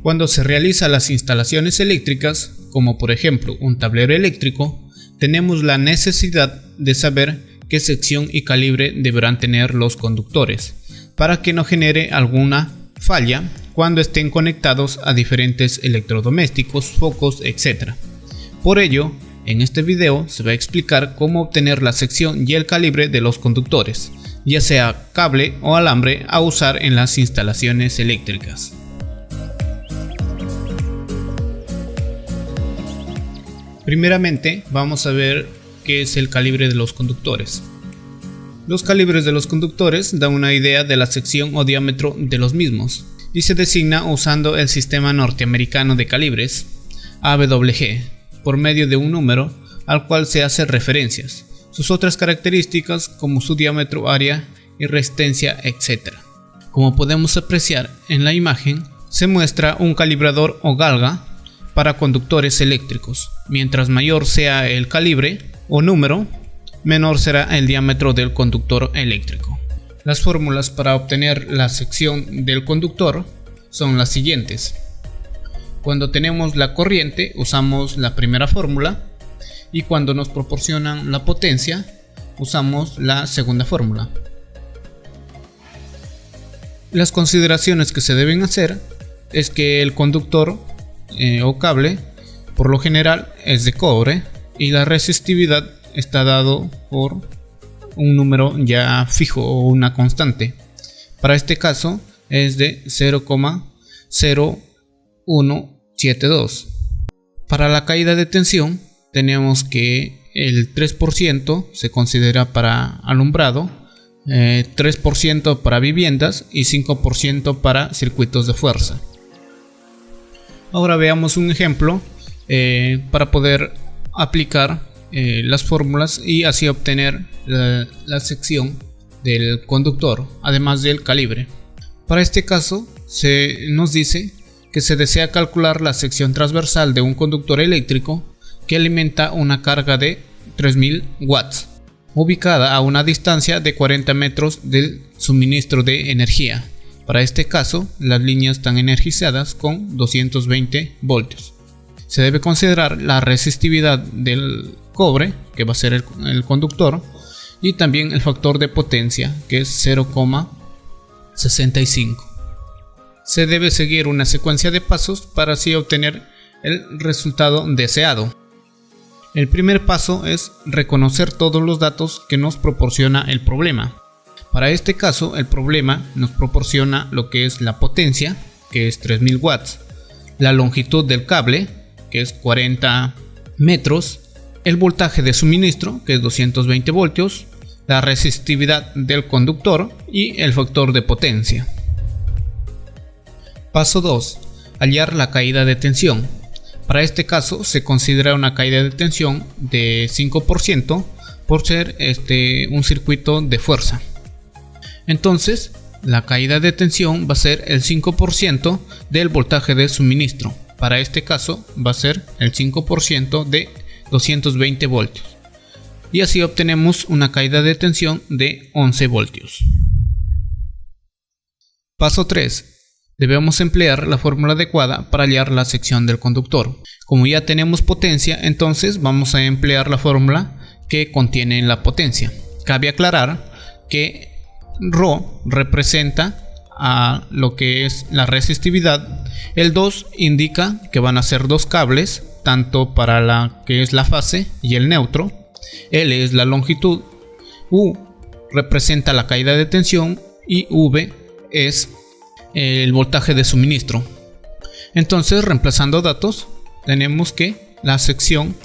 Cuando se realizan las instalaciones eléctricas, como por ejemplo un tablero eléctrico, tenemos la necesidad de saber qué sección y calibre deberán tener los conductores, para que no genere alguna falla cuando estén conectados a diferentes electrodomésticos, focos, etc. Por ello, en este video se va a explicar cómo obtener la sección y el calibre de los conductores, ya sea cable o alambre a usar en las instalaciones eléctricas. Primeramente vamos a ver qué es el calibre de los conductores. Los calibres de los conductores dan una idea de la sección o diámetro de los mismos y se designa usando el sistema norteamericano de calibres AWG por medio de un número al cual se hace referencias, sus otras características como su diámetro, área y resistencia, etc. Como podemos apreciar en la imagen, se muestra un calibrador o galga para conductores eléctricos. Mientras mayor sea el calibre o número, menor será el diámetro del conductor eléctrico. Las fórmulas para obtener la sección del conductor son las siguientes. Cuando tenemos la corriente usamos la primera fórmula y cuando nos proporcionan la potencia usamos la segunda fórmula. Las consideraciones que se deben hacer es que el conductor o cable por lo general es de cobre y la resistividad está dado por un número ya fijo o una constante. Para este caso es de 0,0172. Para la caída de tensión tenemos que el 3% se considera para alumbrado, 3% para viviendas y 5% para circuitos de fuerza. Ahora veamos un ejemplo para poder aplicar las fórmulas y así obtener la sección del conductor, además del calibre. Para este caso se nos dice que se desea calcular la sección transversal de un conductor eléctrico que alimenta una carga de 3000 watts, ubicada a una distancia de 40 metros del suministro de energía. Para este caso, las líneas están energizadas con 220 voltios. Se debe considerar la resistividad del cobre, que va a ser el conductor, y también el factor de potencia, que es 0,65. Se debe seguir una secuencia de pasos para así obtener el resultado deseado. El primer paso es reconocer todos los datos que nos proporciona el problema. Para este caso, el problema nos proporciona lo que es la potencia, que es 3000 watts, la longitud del cable, que es 40 metros, el voltaje de suministro, que es 220 voltios, la resistividad del conductor y el factor de potencia. Paso 2. Hallar la caída de tensión. Para este caso se considera una caída de tensión de 5% por ser un circuito de fuerza. Entonces, la caída de tensión va a ser el 5% del voltaje de suministro. Para este caso va a ser el 5% de 220 voltios. Y así obtenemos una caída de tensión de 11 voltios. Paso 3. Debemos emplear la fórmula adecuada para hallar la sección del conductor. Como ya tenemos potencia, entonces vamos a emplear la fórmula que contiene la potencia. Cabe aclarar que Rho representa a lo que es la resistividad, el 2 indica que van a ser dos cables, tanto para la que es la fase y el neutro, L es la longitud, U representa la caída de tensión y V es el voltaje de suministro. Entonces, reemplazando datos, tenemos que la sección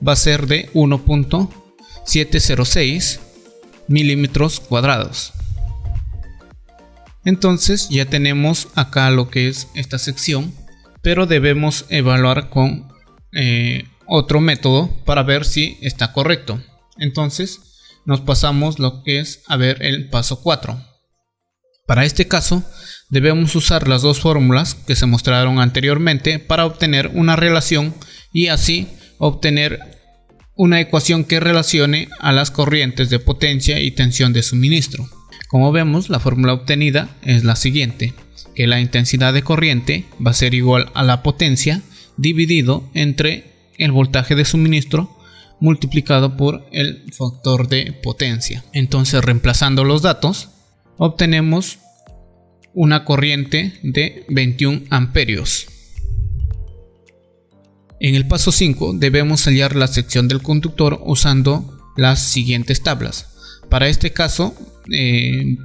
va a ser de 1.706 milímetros cuadrados. Entonces ya tenemos acá lo que es esta sección, pero debemos evaluar con otro método para ver si está correcto. Entonces nos pasamos lo que es a ver el paso 4. Para este caso debemos usar las dos fórmulas que se mostraron anteriormente para obtener una relación y así obtener una ecuación que relacione a las corrientes de potencia y tensión de suministro. Como vemos, la fórmula obtenida es la siguiente: que la intensidad de corriente va a ser igual a la potencia dividido entre el voltaje de suministro multiplicado por el factor de potencia. Entonces, reemplazando los datos, obtenemos una corriente de 21 amperios. En el paso 5 debemos hallar la sección del conductor usando las siguientes tablas. Para este caso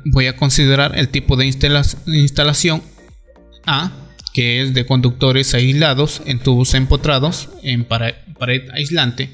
voy a considerar el tipo de instalación A, que es de conductores aislados en tubos empotrados en pared aislante,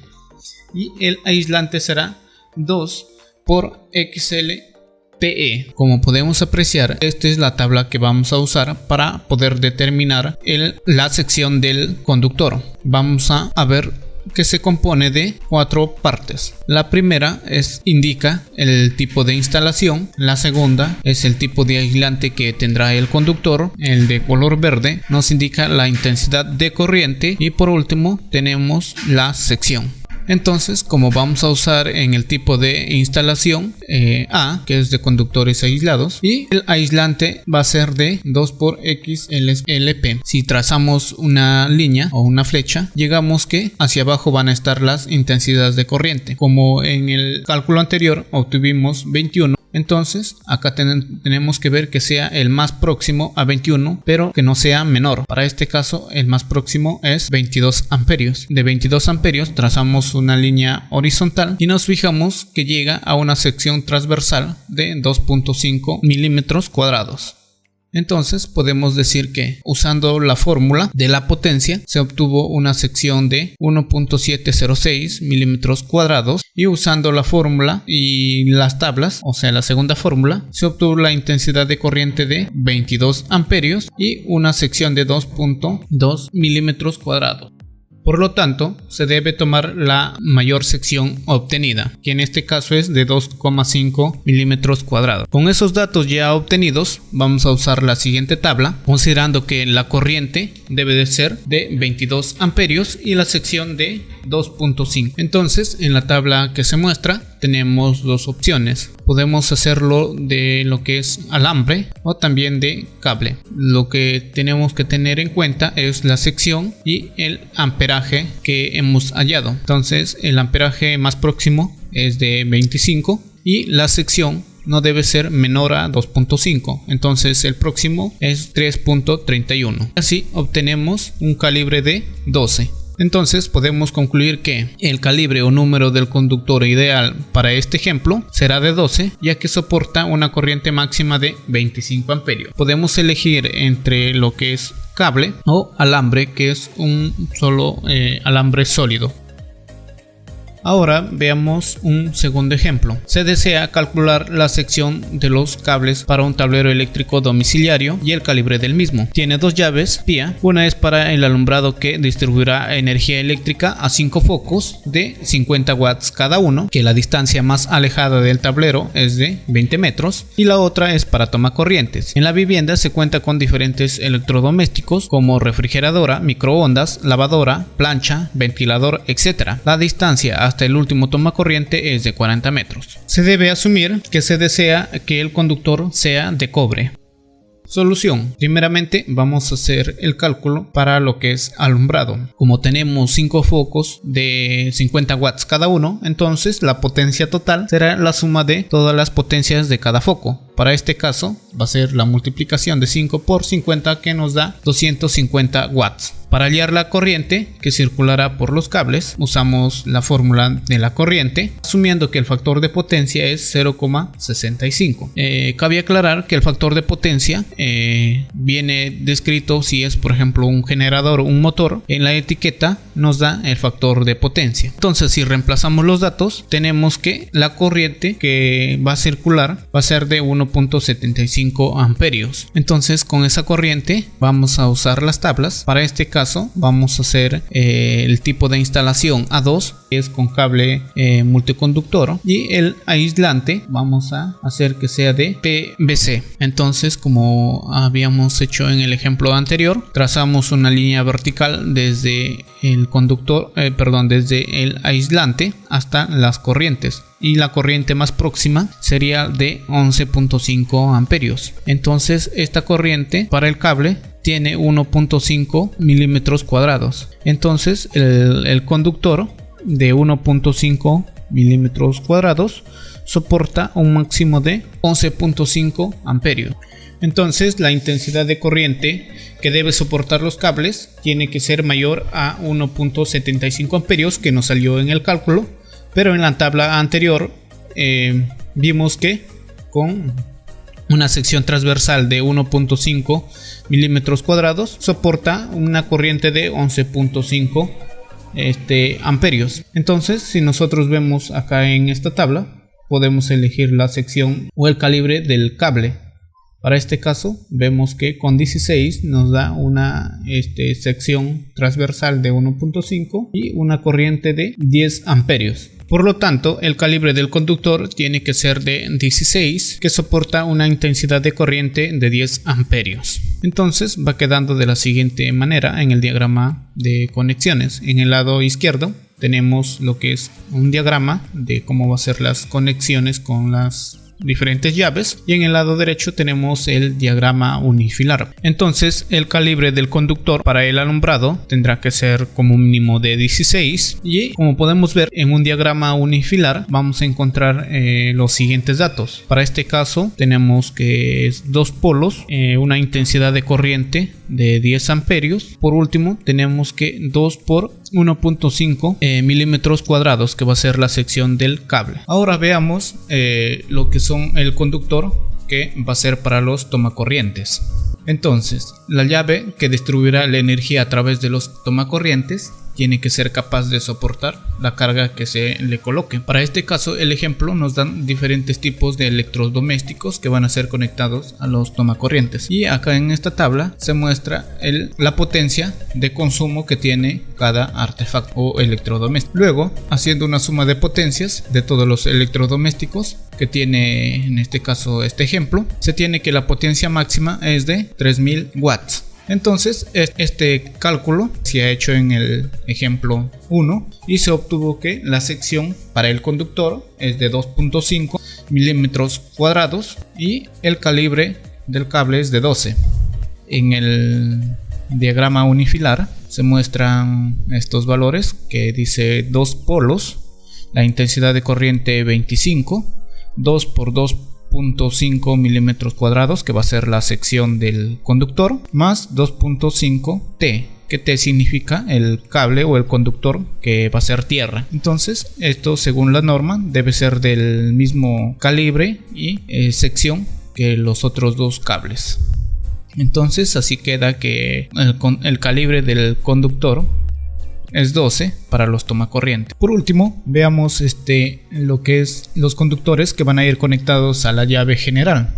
y el aislante será 2 por XLPE. Como podemos apreciar, esta es la tabla que vamos a usar para poder determinar la sección del conductor. Vamos a ver que se compone de 4 partes. La primera indica el tipo de instalación, la segunda es el tipo de aislante que tendrá el conductor, el de color verde nos indica la intensidad de corriente y por último tenemos la sección. Entonces, como vamos a usar en el tipo de instalación A, que es de conductores aislados, y el aislante va a ser de 2 por XLP. Si trazamos una línea o una flecha, llegamos que hacia abajo van a estar las intensidades de corriente. Como en el cálculo anterior obtuvimos 21, entonces acá tenemos que ver que sea el más próximo a 21, pero que no sea menor. Para este caso el más próximo es 22 amperios. De 22 amperios trazamos una línea horizontal y nos fijamos que llega a una sección transversal de 2.5 milímetros cuadrados. Entonces podemos decir que usando la fórmula de la potencia se obtuvo una sección de 1.706 milímetros cuadrados y usando la fórmula y las tablas, o sea la segunda fórmula, se obtuvo la intensidad de corriente de 22 amperios y una sección de 2.2 milímetros cuadrados. Por lo tanto, se debe tomar la mayor sección obtenida, que en este caso es de 2,5 milímetros cuadrados. Con esos datos ya obtenidos, vamos a usar la siguiente tabla, considerando que la corriente debe de ser de 22 amperios y la sección de 2.5. Entonces, en la tabla que se muestra, tenemos dos opciones. Podemos hacerlo de lo que es alambre o también de cable. Lo que tenemos que tener en cuenta es la sección y el amperaje que hemos hallado. Entonces el amperaje más próximo es de 25 y la sección no debe ser menor a 2.5, entonces el próximo es 3.31. Así obtenemos un calibre de 12. Entonces podemos concluir que el calibre o número del conductor ideal para este ejemplo será de 12, ya que soporta una corriente máxima de 25 amperios. Podemos elegir entre lo que es cable o alambre, que es un solo alambre sólido. Ahora veamos un segundo ejemplo. Se desea calcular la sección de los cables para un tablero eléctrico domiciliario y el calibre del mismo. Tiene dos llaves PIA. Una es para el alumbrado que distribuirá energía eléctrica a 5 focos de 50 watts cada uno, que la distancia más alejada del tablero es de 20 metros, y la otra es para tomacorrientes. En la vivienda se cuenta con diferentes electrodomésticos como refrigeradora, microondas, lavadora, plancha, ventilador, etc. La distancia hasta el último tomacorriente es de 40 metros. Se debe asumir que se desea que el conductor sea de cobre. Solución. Primeramente vamos a hacer el cálculo para lo que es alumbrado. Como tenemos 5 focos de 50 watts cada uno, entonces la potencia total será la suma de todas las potencias de cada foco. Para este caso va a ser la multiplicación de 5 por 50 que nos da 250 watts. Para hallar la corriente que circulará por los cables, usamos la fórmula de la corriente, asumiendo que el factor de potencia es 0,65. Cabe aclarar que el factor de potencia viene descrito si es, por ejemplo, un generador o un motor. En la etiqueta nos da el factor de potencia. Entonces, si reemplazamos los datos, tenemos que la corriente que va a circular va a ser de 1.75 amperios. Entonces, con esa corriente vamos a usar las tablas. Para este caso vamos a hacer el tipo de instalación A2, que es con cable multiconductor, y el aislante vamos a hacer que sea de PVC. Entonces, como habíamos hecho en el ejemplo anterior, trazamos una línea vertical desde el conductor, desde el aislante hasta las corrientes, y la corriente más próxima sería de 11.5 amperios. Entonces esta corriente para el cable tiene 1.5 milímetros cuadrados. Entonces el conductor de 1.5 milímetros cuadrados soporta un máximo de 11.5 amperios. Entonces la intensidad de corriente que debe soportar los cables tiene que ser mayor a 1.75 amperios, que nos salió en el cálculo, pero en la tabla anterior vimos que con una sección transversal de 1.5 milímetros cuadrados soporta una corriente de 11.5 amperios. Entonces, si nosotros vemos acá en esta tabla, podemos elegir la sección o el calibre del cable. Para este caso vemos que con 16 nos da una sección transversal de 1.5 y una corriente de 10 amperios. Por lo tanto, el calibre del conductor tiene que ser de 16, que soporta una intensidad de corriente de 10 amperios. Entonces va quedando de la siguiente manera en el diagrama de conexiones. En el lado izquierdo tenemos lo que es un diagrama de cómo va a ser las conexiones con las diferentes llaves, y en el lado derecho tenemos el diagrama unifilar. Entonces el calibre del conductor para el alumbrado tendrá que ser como un mínimo de 16, y como podemos ver en un diagrama unifilar vamos a encontrar los siguientes datos. Para este caso tenemos que es dos polos, una intensidad de corriente de 10 amperios. Por último tenemos que 2 por 1.5 milímetros cuadrados, que va a ser la sección del cable. Ahora veamos lo que son el conductor, que va a ser para los tomacorrientes. Entonces, la llave que distribuirá la energía a través de los tomacorrientes tiene que ser capaz de soportar la carga que se le coloque. Para este caso, el ejemplo nos dan diferentes tipos de electrodomésticos que van a ser conectados a los tomacorrientes, y acá en esta tabla se muestra la potencia de consumo que tiene cada artefacto o electrodoméstico. Luego, haciendo una suma de potencias de todos los electrodomésticos que tiene en este caso este ejemplo, se tiene que la potencia máxima es de 3000 watts. Entonces este cálculo se ha hecho en el ejemplo 1 y se obtuvo que la sección para el conductor es de 2.5 milímetros cuadrados y el calibre del cable es de 12. En el diagrama unifilar se muestran estos valores, que dice dos polos, la intensidad de corriente 25, 2 por 2.5 milímetros cuadrados, que va a ser la sección del conductor, más 2.5 T, que T significa el cable o el conductor que va a ser tierra. Entonces esto, según la norma, debe ser del mismo calibre y sección que los otros dos cables. Entonces así queda que el calibre del conductor es 12 para los tomacorrientes. Por último, veamos lo que es los conductores que van a ir conectados a la llave general.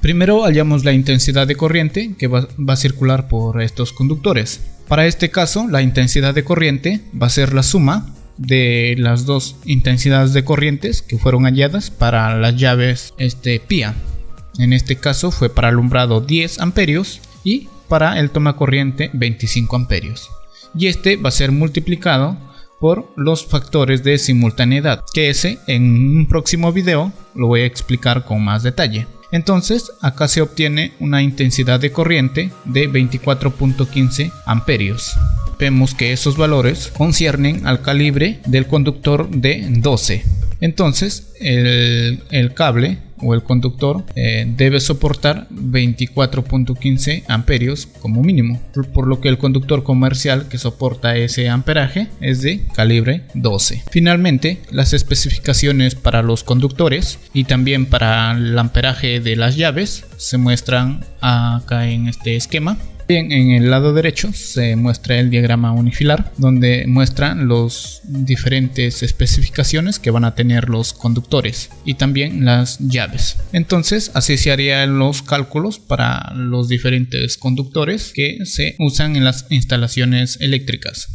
Primero hallamos la intensidad de corriente que va a circular por estos conductores. Para este caso, la intensidad de corriente va a ser la suma de las dos intensidades de corrientes que fueron halladas para las llaves PIA. En este caso fue para alumbrado 10 amperios y para el tomacorriente 25 amperios. Y va a ser multiplicado por los factores de simultaneidad, que en un próximo video lo voy a explicar con más detalle. Entonces acá se obtiene una intensidad de corriente de 24.15 amperios. Vemos que esos valores conciernen al calibre del conductor de 12. Entonces el cable o el conductor debe soportar 24.15 amperios como mínimo, por lo que el conductor comercial que soporta ese amperaje es de calibre 12. Finalmente, las especificaciones para los conductores y también para el amperaje de las llaves se muestran acá en este esquema. Bien, en el lado derecho se muestra el diagrama unifilar, donde muestran las diferentes especificaciones que van a tener los conductores y también las llaves. Entonces así se harían los cálculos para los diferentes conductores que se usan en las instalaciones eléctricas.